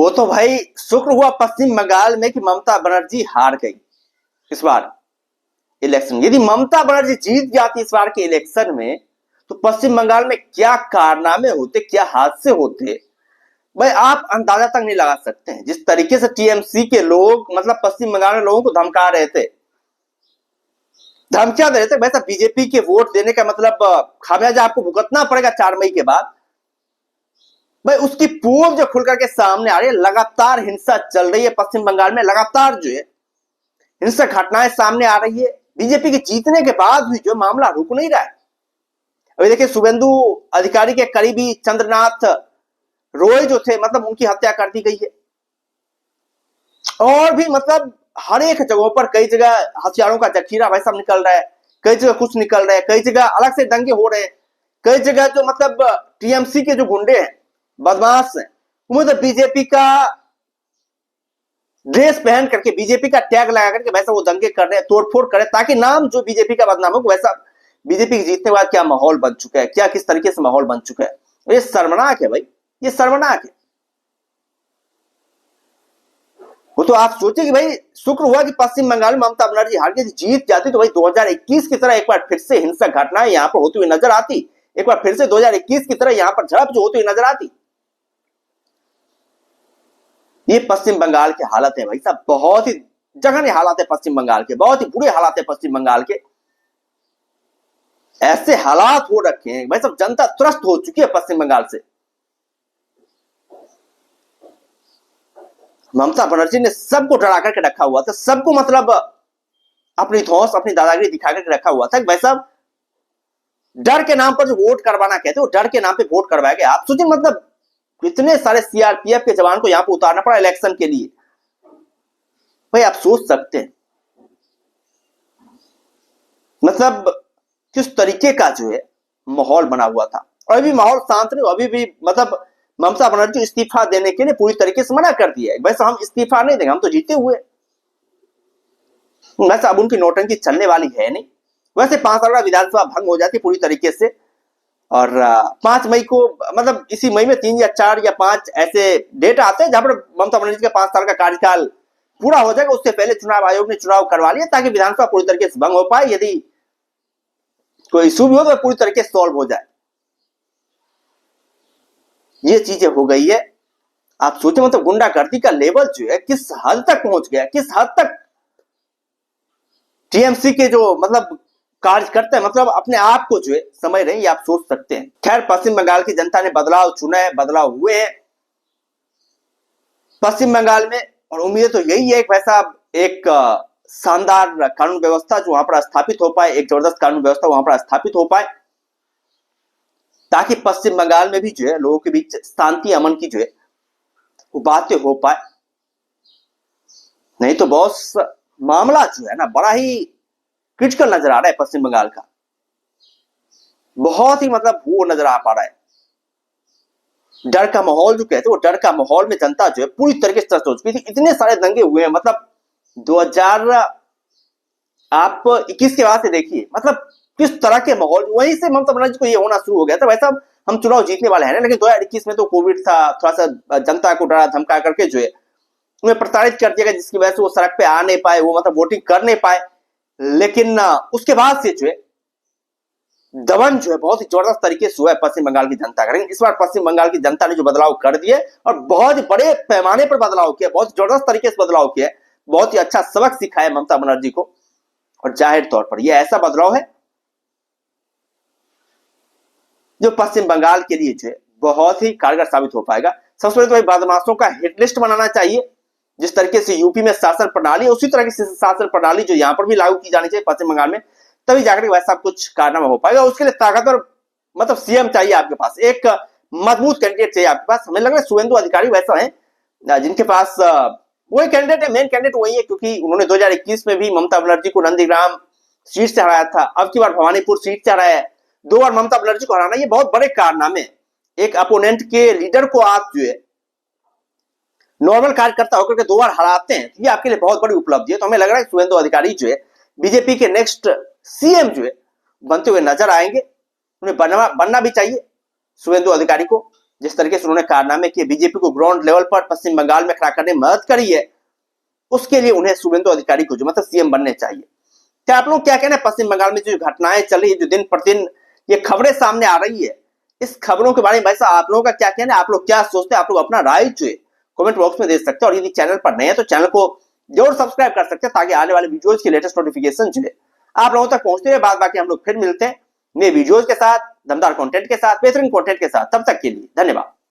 वो तो भाई शुक्र हुआ पश्चिम बंगाल में कि ममता बनर्जी हार गई इस बार इलेक्शन। यदि ममता बनर्जी जीत जाती इस बार के इलेक्शन में तो पश्चिम बंगाल में क्या कारनामे होते, क्या हादसे होते, भाई आप अंदाजा तक नहीं लगा सकते हैं। जिस तरीके से टीएमसी के लोग मतलब पश्चिम बंगाल में लोगों को धमका रहे थे, धमकियां दे रहे थे, वैसा बीजेपी के वोट देने का मतलब खामियाजा आपको भुगतना पड़ेगा 4 मई के बाद। भाई उसकी पूर्व जो खुल करके सामने आ रही है, लगातार हिंसा चल रही है पश्चिम बंगाल में, लगातार जो है हिंसक घटनाएं सामने आ रही है। बीजेपी के जीतने के बाद भी जो मामला रुक नहीं रहा है। अभी देखिए शुभेंदु अधिकारी के करीबी चंद्रनाथ रोय जो थे मतलब उनकी हत्या कर दी गई है। और भी मतलब हर एक जगहों पर कई जगह हथियारों का जखीरा भाई साहब निकल रहा है, कई जगह कुछ निकल रहा है, कई जगह अलग से दंगे हो रहे हैं, कई जगह जो मतलब टीएमसी के जो गुंडे हैं, बदमाश हैं, वो मतलब बीजेपी का ड्रेस पहन करके, बीजेपी का टैग लगा करके वैसा वो दंगे कर रहे हैं, तोड़फोड़ कर रहे हैं, ताकि नाम जो बीजेपी का बदनाम हो। वैसा बीजेपी के जीतने के बाद क्या माहौल बन चुका है, क्या किस तरीके से माहौल बन चुका है, ये शर्मनाक है भाई, ये शर्मनाक है। वो तो आप सोचिए कि भाई शुक्र हुआ कि पश्चिम बंगाल में ममता बनर्जी हार गई, जीत जाती तो भाई 2021 की तरह एक बार फिर से हिंसक घटनाएं यहां पर होती हुई नजर आती, एक बार फिर से 2021 की तरह यहां पर झड़प जो होती हुई नजर आती। ये पश्चिम बंगाल के हालत है भाई साहब, बहुत ही जघन्य हालात है पश्चिम बंगाल के, बहुत ही बुरे हालात है पश्चिम बंगाल के। ऐसे हालात हो रखे हैं भाई साहब, जनता त्रस्त हो चुकी है पश्चिम बंगाल से। ममता बनर्जी ने सबको डरा करके रखा हुआ था, सबको मतलब अपनी धौंस, अपनी दादागिरी दिखा करके रखा हुआ था। भाई साहब डर के नाम पर जो वोट करवाना कहते हो, डर के नाम पे वोट करवाया गया। आप सोचिए मतलब कितने सारे सीआरपीएफ के जवान को यहां पर उतारना पड़ा इलेक्शन के लिए। भाई आप सोच सकते हैं मतलब किस तरीके का जो है माहौल बना हुआ था। और अभी माहौल शांत नहीं, अभी भी मतलब ममता बनर्जी इस्तीफा देने के लिए पूरी तरीके से मना कर दिया है। वैसे हम इस्तीफा नहीं देंगे, हम तो जीते हुए। वैसे अब उनकी नौटंकी चलने वाली है नहीं। वैसे 5 साल का विधानसभा भंग हो जाती पूरी तरीके से। और 5 मई को मतलब इसी मई में 3 या 4 या 5 ऐसे डेट आते हैं जहां पर ममता बनर्जी का 5 साल का कार्यकाल पूरा हो जाएगा। उससे पहले चुनाव आयोग ने चुनाव करवा लिया ताकि विधानसभा पूरी तरीके से भंग हो पाए, यदि कोई इशू भी हो तो पूरी तरीके से सॉल्व हो जाए। ये चीजें हो गई है। आप सोचे मतलब गुंडागर्दी का लेवल जो है किस हद तक पहुंच गया, किस हद तक टीएमसी के जो मतलब कार्यकर्ता है मतलब अपने आप को जो है समझ रहे हैं, ये आप सोच सकते हैं। खैर पश्चिम बंगाल की जनता ने बदलाव चुना है, बदलाव हुए हैं पश्चिम बंगाल में। और उम्मीद तो यही है कि वैसा एक शानदार कानून व्यवस्था जो वहां पर स्थापित हो पाए, एक जबरदस्त कानून व्यवस्था वहां पर स्थापित हो पाए, ताकि पश्चिम बंगाल में भी जो है लोगों के बीच शांति अमन की जो है वो बातें हो पाए। नहीं तो बॉस मामला जो है ना बड़ा ही क्रिटिकल नजर आ रहा है पश्चिम बंगाल का, बहुत ही मतलब वो नजर आ पा रहा है। डर का माहौल जो कहते हैं, वो डर का माहौल में जनता जो है पूरी तरीके से त्रस्त हो चुकी थी। इतने सारे दंगे हुए हैं मतलब 2021 के बाद से देखिए मतलब किस तरह के माहौल, वहीं से ममता बनर्जी को ये होना शुरू हो गया था। वैसा हम चुनाव जीतने वाले हैं ना, लेकिन 2021 में तो कोविड था, थोड़ा सा जनता को डरा धमका करके जो है उन्हें प्रताड़ित कर दिया गया, जिसकी वजह से वो सड़क पे आ नहीं पाए, वो मतलब वोटिंग कर नहीं पाए। लेकिन उसके बाद से जो है दमन जो है बहुत ही जबरदस्त तरीके से हुआ है पश्चिम बंगाल की जनता का। लेकिन इस बार पश्चिम बंगाल की जनता ने जो बदलाव कर दिए और बहुत ही बड़े पैमाने पर बदलाव किया, बहुत जबरदस्त तरीके से बदलाव किया, बहुत ही अच्छा सबक सिखाया ममता बनर्जी को। और जाहिर तौर पर यह ऐसा बदलाव है जो पश्चिम बंगाल के लिए जो है बहुत ही कारगर साबित हो पाएगा। सबसे पहले तो भाई बदमाशों का हिट लिस्ट बनाना चाहिए। जिस तरीके से यूपी में शासन प्रणाली है उसी तरह की शासन प्रणाली जो यहां पर भी लागू की जानी चाहिए पश्चिम बंगाल में, तभी जाकर वैसा कुछ कारनामा हो पाएगा। उसके लिए ताकतवर मतलब सीएम चाहिए आपके पास, एक मजबूत कैंडिडेट चाहिए आपके पास। हमें लग रहा है शुभेंदु अधिकारी वैसा है जिनके पास वही कैंडिडेट है, मेन कैंडिडेट वही है, क्योंकि उन्होंने 2021 में भी ममता बनर्जी को नंदीग्राम सीट से हराया था, अब की बार भवानीपुर सीट से हराया है। 2 बार ममता बनर्जी को हराना ये बहुत बड़े कारनामे। एक अपोनेंट के लीडर को आप जो है नॉर्मल कार्यकर्ता होकर के 2 बार हराते हैं, ये आपके लिए बहुत बड़ी उपलब्धि है। तो हमें लग रहा है शुभेंदु अधिकारी जो है बीजेपी के नेक्स्ट सीएम जो है बनते हुए नजर आएंगे। उन्हें बनना भी चाहिए शुभेंदु अधिकारी को। जिस तरीके से उन्होंने कारनामे किए, बीजेपी को ग्राउंड लेवल पर पश्चिम बंगाल में खड़ा करने में मदद करी है, उसके लिए उन्हें शुभेंदु अधिकारी को जो मतलब सीएम बनने चाहिए। क्या आप लोग क्या कहना है, पश्चिम बंगाल में जो घटनाएं चल रही है, जो दिन प्रतिदिन ये खबरें सामने आ रही है, इस खबरों के बारे में वैसा आप लोगों का क्या कहना है? आप लोग क्या सोचते हैं? आप लोग अपना राय जो है कमेंट बॉक्स में दे सकते हैं, और यदि चैनल पर नए हैं तो चैनल को जरूर सब्सक्राइब कर सकते हैं, ताकि आने वाले वीडियोज की लेटेस्ट नोटिफिकेशन जो है आप लोगों तक पहुंचते रहे। बाद बाकी हम लोग फिर मिलते हैं नए वीडियोज के साथ, दमदार कंटेंट के साथ, बेहतरीन कंटेंट के साथ। तब तक के लिए धन्यवाद।